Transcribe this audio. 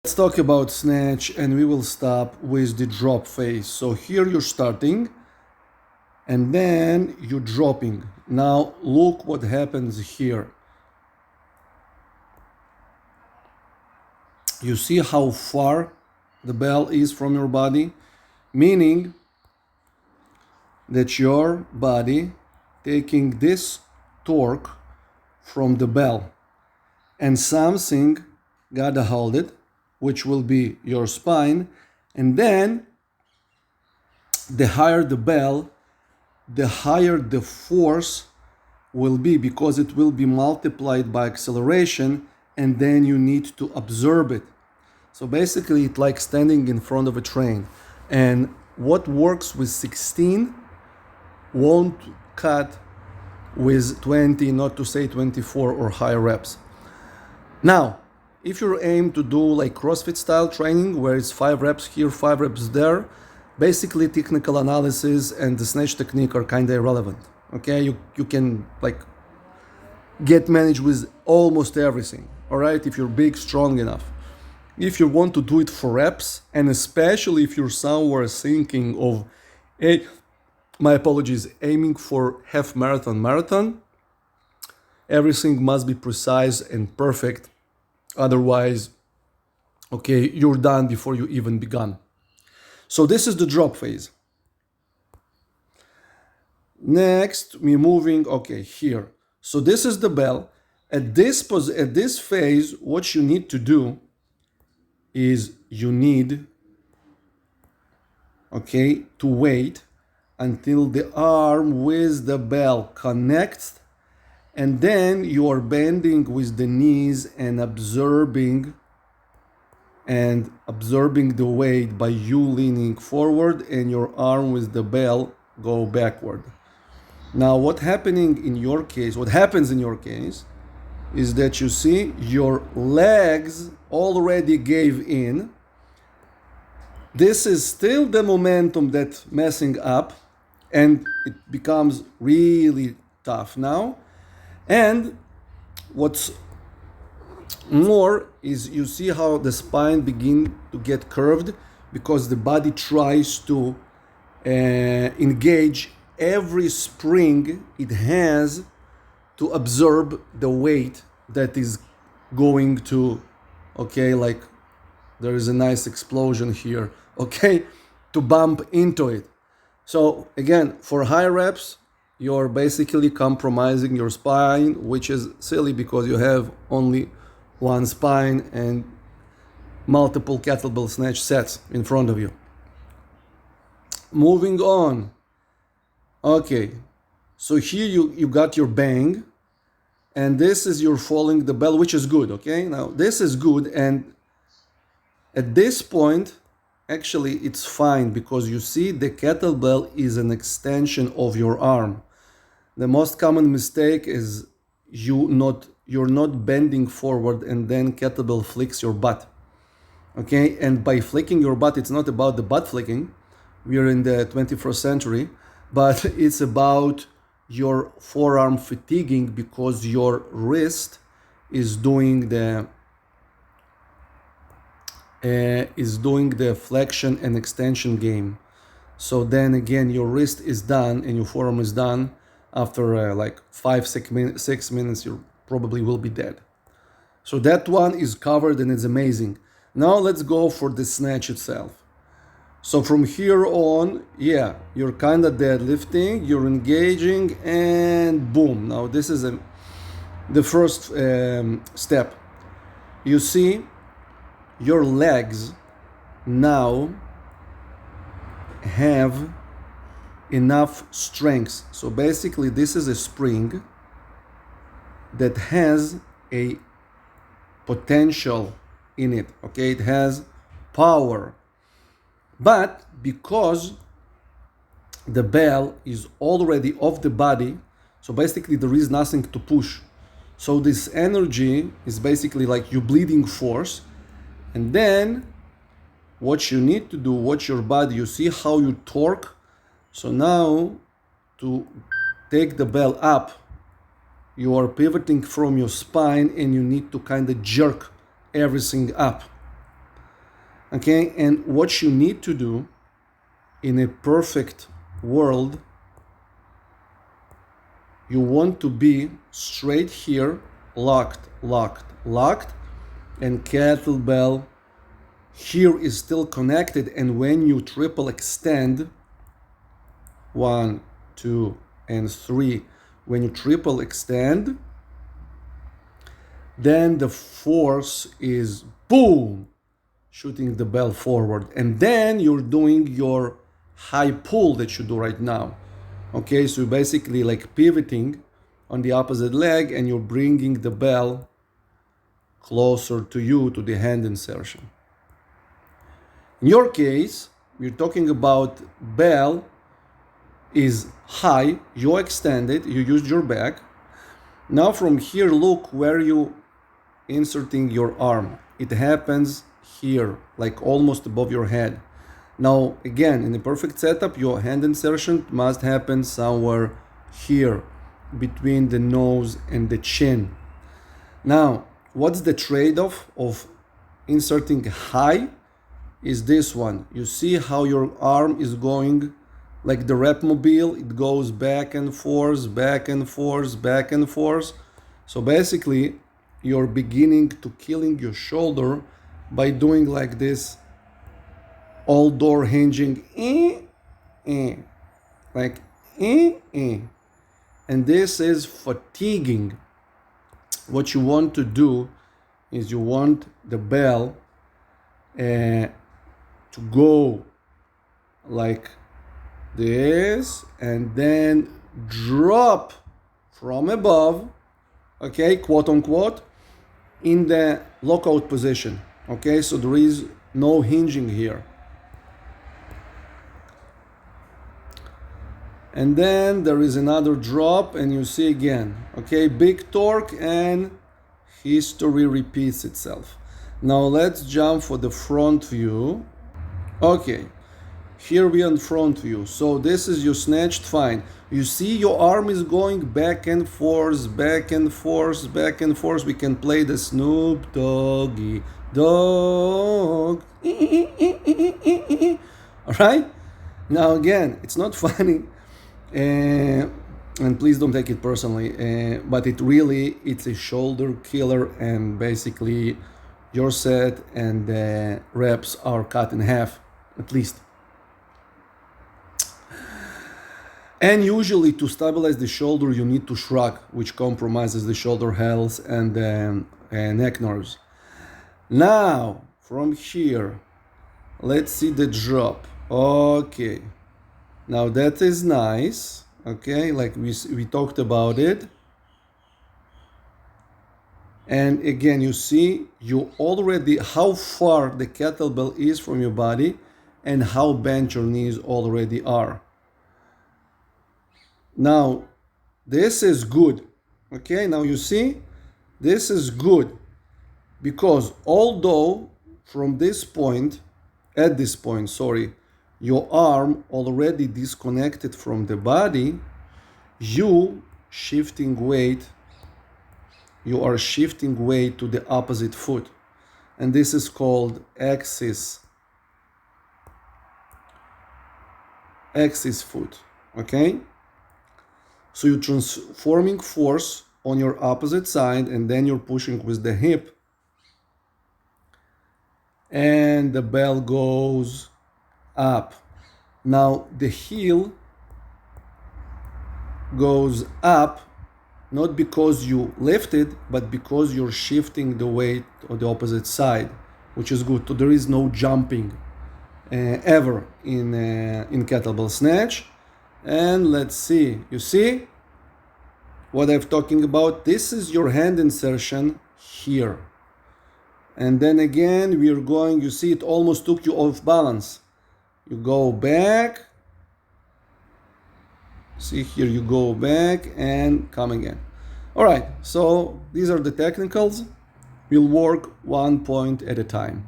Let's talk about snatch, and we will stop with the drop phase. So here you're starting and then you're dropping. Now look what happens here. You see how far the bell is from your body, meaning that your body taking this torque from the bell, and something gotta hold it, which will be your spine. And then the higher the bell, the higher the force will be, because it will be multiplied by acceleration, and then you need to absorb it. So basically it's like standing in front of a train, and what works with 16 won't cut with 20, not to say 24 or higher reps. Now, if you aim to do like CrossFit style training, where it's 5 reps here, 5 reps there, basically technical analysis and the snatch technique are kind of irrelevant. Okay, you can like get managed with almost everything. All right, if you're big, strong enough. If you want to do it for reps, and especially if you're somewhere thinking of, my apologies, aiming for half marathon, everything must be precise and perfect. Otherwise, okay, you're done before you even begun. So this is the drop phase. Next, we're moving, okay, here. So this is the bell. At this phase, what you need to do is you need, okay, to wait until the arm with the bell connects, and then you are bending with the knees and absorbing the weight by you leaning forward, and your arm with the bell go backward. Now what happens in your case is that you see your legs already gave in. This is still the momentum that's messing up, and it becomes really tough now. And what's more is you see how the spine begin to get curved, because the body tries to engage every spring it has to absorb the weight that is going to, okay, like there is a nice explosion here, okay, to bump into it. So again, for high reps, you're basically compromising your spine, which is silly because you have only one spine and multiple kettlebell snatch sets in front of you. Moving on. Okay, so here you got your bang, and this is your following the bell, which is good, okay? Now this is good, and at this point, actually it's fine, because you see the kettlebell is an extension of your arm. The most common mistake is you're not bending forward, and then kettlebell flicks your butt. Okay, and by flicking your butt, it's not about the butt flicking. We are in the 21st century, but it's about your forearm fatiguing, because your wrist is doing the flexion and extension game. So then again, your wrist is done and your forearm is done. After like 6 minutes, you probably will be dead. So that one is covered, and it's amazing. Now let's go for the snatch itself. So from here on, yeah, you're kind of deadlifting, you're engaging, and boom. Now this is the first step. You see your legs now have enough strength. So basically this is a spring that has a potential in it, okay? It has power. But because the bell is already off the body, so basically there is nothing to push. So this energy is basically like you bleeding force. And then what you need to do, watch your body, you see how you torque. So now to take the bell up, you are pivoting from your spine, and you need to kind of jerk everything up. Okay, and what you need to do in a perfect world, you want to be straight here, locked, locked, locked, and kettlebell here is still connected. And when you triple extend, 1, 2, and 3, when you triple extend, then the force is boom, shooting the bell forward. And then you're doing your high pull that you do right now. Okay, so you're basically like pivoting on the opposite leg and you're bringing the bell closer to you, to the hand insertion. In your case, we're talking about bell is high, you extended, you used your back. Now from here, look where you inserting your arm. It happens here, like almost above your head. Now, again, in a perfect setup, your hand insertion must happen somewhere here between the nose and the chin. Now, what's the trade-off of inserting high? Is this one. You see how your arm is going like the rep mobile? It goes back and forth, back and forth, back and forth. So basically, you're beginning to killing your shoulder by doing like this all door hinging, like, and this is fatiguing. What you want to do is you want the bell to go like this and then drop from above, okay, quote unquote, in the lockout position. Okay, so there is no hinging here. And then there is another drop and you see again, okay, big torque, and history repeats itself. Now let's jump for the front view. Okay, here we are in front view. So this is you snatched, fine. You see your arm is going back and forth, back and forth, back and forth. We can play the Snoop Doggy Dog. All right? Now again, it's not funny. And please don't take it personally, but it's a shoulder killer, and basically your set and the reps are cut in half at least. And usually to stabilize the shoulder you need to shrug, which compromises the shoulder health and neck nerves. Now from here, let's see the drop. Okay, now that is nice. Okay, like we talked about it. And again, you see you already how far the kettlebell is from your body and how bent your knees already are. Now this is good. Okay, now you see this is good because although from this point, at this point, sorry, your arm already disconnected from the body, you are shifting weight to the opposite foot. And this is called axis foot, okay? So you're transforming force on your opposite side and then you're pushing with the hip. And the bell goes up. Now the heel goes up, not because you lifted, but because you're shifting the weight on the opposite side, which is good. So there is no jumping ever in kettlebell snatch. And let's see, you see what I'm talking about? This is your hand insertion here. And then again, we're going, you see it almost took you off balance. You go back. See here, you go back and come again. All right, so these are the technicals. We'll work one point at a time.